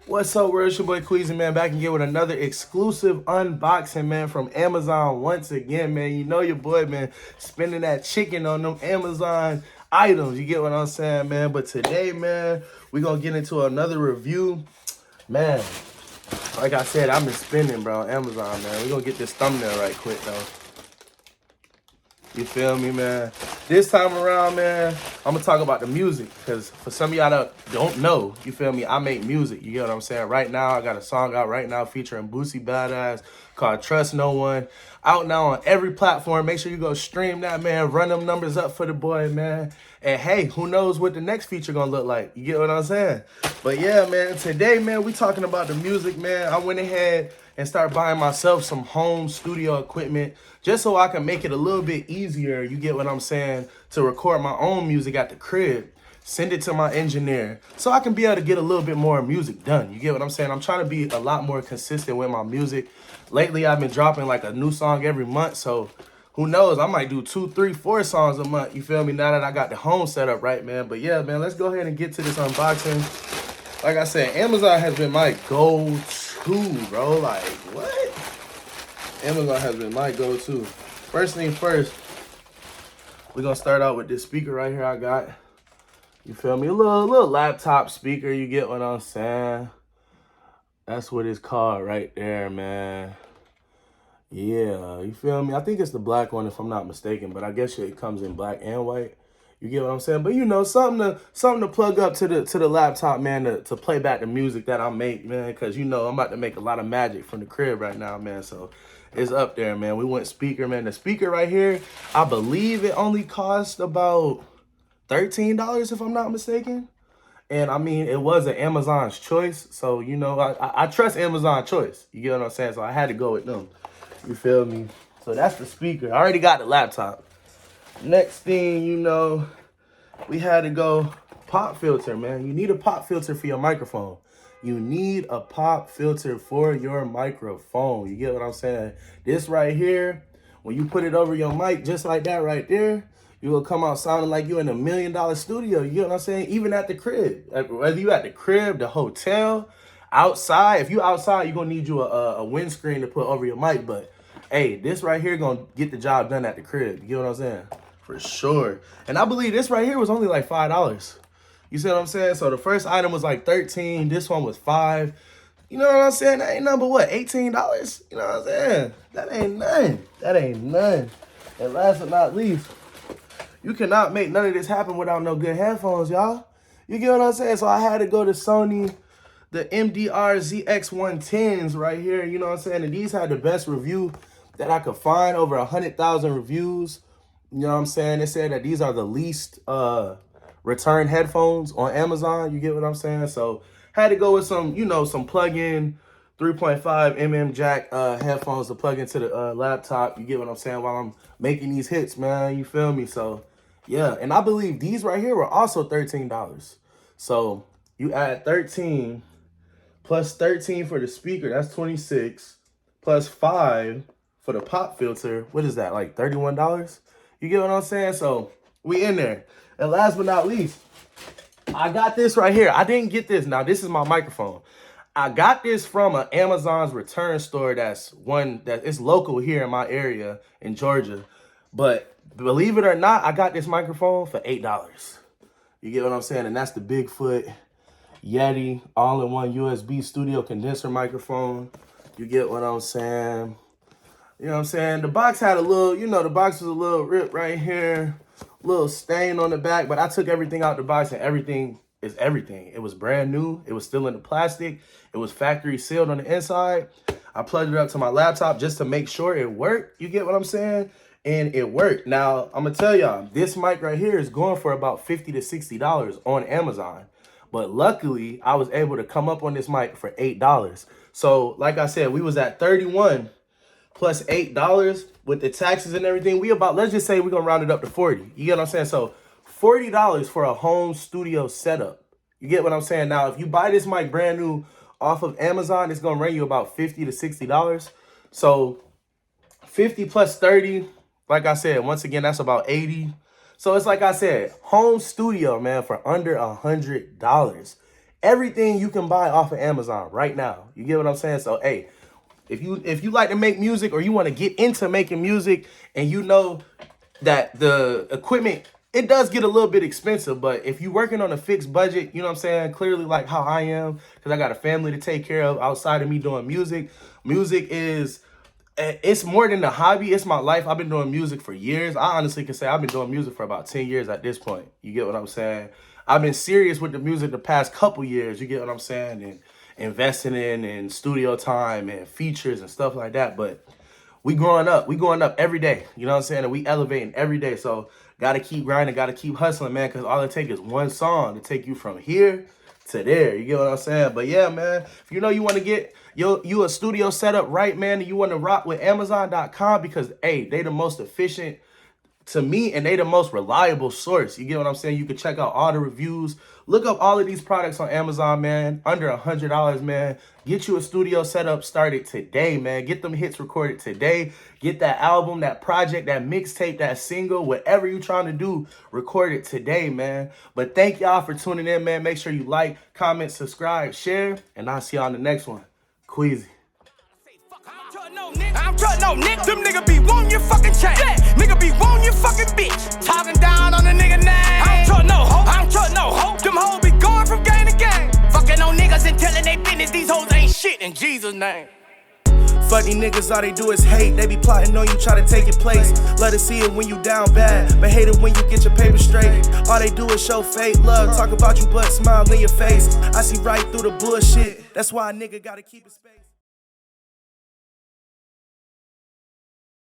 What's up, world? It's your boy Queezy, man, back again with another exclusive unboxing, man, from Amazon once again, man. You know your boy, man, spending that chicken on them Amazon items. You get what I'm saying, man? But today, man, we're going to get into another review. Man, like I said, I've been spending, bro, on Amazon, man. We're going to get this thumbnail right quick, though. You feel me, man? This time around, man, I'm gonna talk about the music, because for some of y'all that don't know, you feel me, I make music, you get what I'm saying? Right now, I got a song out right now featuring Boosie Badass called Trust No One. Out now on every platform. Make sure you go stream that, man. Run them numbers up for the boy, man. And hey, who knows what the next feature gonna look like? You get what I'm saying? But yeah, man, today, man, we talking about the music, man. I went ahead and start buying myself some home studio equipment just so I can make it a little bit easier, you get what I'm saying, to record my own music at the crib, send it to my engineer, so I can be able to get a little bit more music done. You get what I'm saying? I'm trying to be a lot more consistent with my music. Lately, I've been dropping like a new song every month, so who knows? I might do 2, 3, 4 songs a month, you feel me, now that I got the home set up right, man. But yeah, man, let's go ahead and get to this unboxing. Like I said, Amazon has been my go-to, bro. Like, what? Amazon has been my go-to. First thing first, we're gonna start out with this speaker right here I got. You feel me? A little laptop speaker, you get what I'm saying? That's what it's called right there, man. Yeah, you feel me? I think it's the black one if I'm not mistaken, but I guess it comes in black and white. You get what I'm saying? But you know, something to plug up to the laptop, man, to play back the music that I make, man, because you know I'm about to make a lot of magic from the crib right now, man. So it's up there, man. We went speaker, man. The speaker right here, I believe it only cost about $13 if I'm not mistaken. And I mean, it was an Amazon's choice. So, you know, I trust Amazon choice. You get what I'm saying? So I had to go with them. You feel me? So that's the speaker. I already got the laptop. Next thing, you know, we had to go pop filter, man. You need a pop filter for your microphone. You need a pop filter for your microphone. You get what I'm saying? This right here, when you put it over your mic, just like that right there, you will come out sounding like you're in $1 million studio. You get what I'm saying? Even at the crib. Whether you at the crib, the hotel, outside. If you outside, you're going to need you a windscreen to put over your mic. But, hey, this right here going to get the job done at the crib. You get what I'm saying? For sure. And I believe this right here was only like $5. You see what I'm saying? So the first item was like 13. This one was 5. You know what I'm saying? That ain't nothing but what, $18? You know what I'm saying? That ain't nothing. That ain't nothing. And last but not least, you cannot make none of this happen without no good headphones, y'all. You get what I'm saying? So I had to go to Sony, the MDR ZX110s right here. You know what I'm saying? And these had the best review that I could find, over 100,000 reviews. You know what I'm saying? They said that these are the least return headphones on Amazon. You get what I'm saying? So had to go with some, you know, some plug-in 3.5 jack headphones to plug into the laptop. You get what I'm saying? While I'm making these hits, man. You feel me? So yeah, and I believe these right here were also $13. So you add 13 plus 13 for the speaker, that's 26, plus 5 for the pop filter. What is that, like $31? You get what I'm saying? So we in there. And last but not least, I got this right here. I didn't get this. Now, this is my microphone. I got this from an Amazon's return store that's local here in my area in Georgia. But believe it or not, I got this microphone for $8. You get what I'm saying? And that's the Bigfoot Yeti all-in-one USB studio condenser microphone. You get what I'm saying? You know what I'm saying? The box had a little, you know, the box was a little rip right here, little stain on the back, but I took everything out the box and everything is everything. It was brand new. It was still in the plastic. It was factory sealed on the inside. I plugged it up to my laptop just to make sure it worked. You get what I'm saying? And it worked. Now, I'm going to tell y'all, this mic right here is going for about $50 to $60 on Amazon. But luckily, I was able to come up on this mic for $8. So, like I said, we was at 31 plus $8 with the taxes and everything. We about, let's just say we're gonna round it up to 40. You get what I'm saying? So $40 for a home studio setup. You get what I'm saying? Now, if you buy this mic brand new off of Amazon, it's gonna run you about $50 to $60. So 50 plus 30, like I said, once again, that's about 80. So it's like I said, home studio, man, for under $100. everything you can buy off of Amazon right now. You get what I'm saying? So, hey, if you like to make music or you want to get into making music and you know that the equipment, it does get a little bit expensive, but if you're working on a fixed budget, you know what I'm saying? Clearly like how I am, because I got a family to take care of outside of me doing music. Music is, it's more than a hobby. It's my life. I've been doing music for years. I honestly can say I've been doing music for about 10 years at this point. You get what I'm saying? I've been serious with the music the past couple years. You get what I'm saying? And investing in studio time and features and stuff like that. But we growing up. We going up every day. You know what I'm saying? And we elevating every day. So gotta keep grinding, gotta keep hustling, man, because all it takes is one song to take you from here to there. You get what I'm saying? But yeah, man, if you know you want to get you a studio set up right, man, and you want to rock with Amazon.com, because hey, they the most efficient to me, and they the most reliable source. You get what I'm saying? You can check out all the reviews. Look up all of these products on Amazon, man. Under $100, man. Get you a studio setup started today, man. Get them hits recorded today. Get that album, that project, that mixtape, that single, whatever you trying to do, record it today, man. But thank y'all for tuning in, man. Make sure you like, comment, subscribe, share, and I'll see y'all on the next one. Queezy. I don't trust no nigga. Them nigga be wanting your fucking chain. Yeah. Nigga be wanting your fucking bitch. Talking down on the nigga name. I don't trust no hoe. I don't trust no hoe. Them hoes be going from gang to gang. Fucking on niggas and telling they business. These hoes ain't shit in Jesus' name. Fuck these niggas, all they do is hate. They be plotting on you, try to take your place. Let it see it when you down bad, but hate it when you get your paper straight. All they do is show fake love, talk about you but smile in your face. I see right through the bullshit. That's why a nigga gotta keep his space.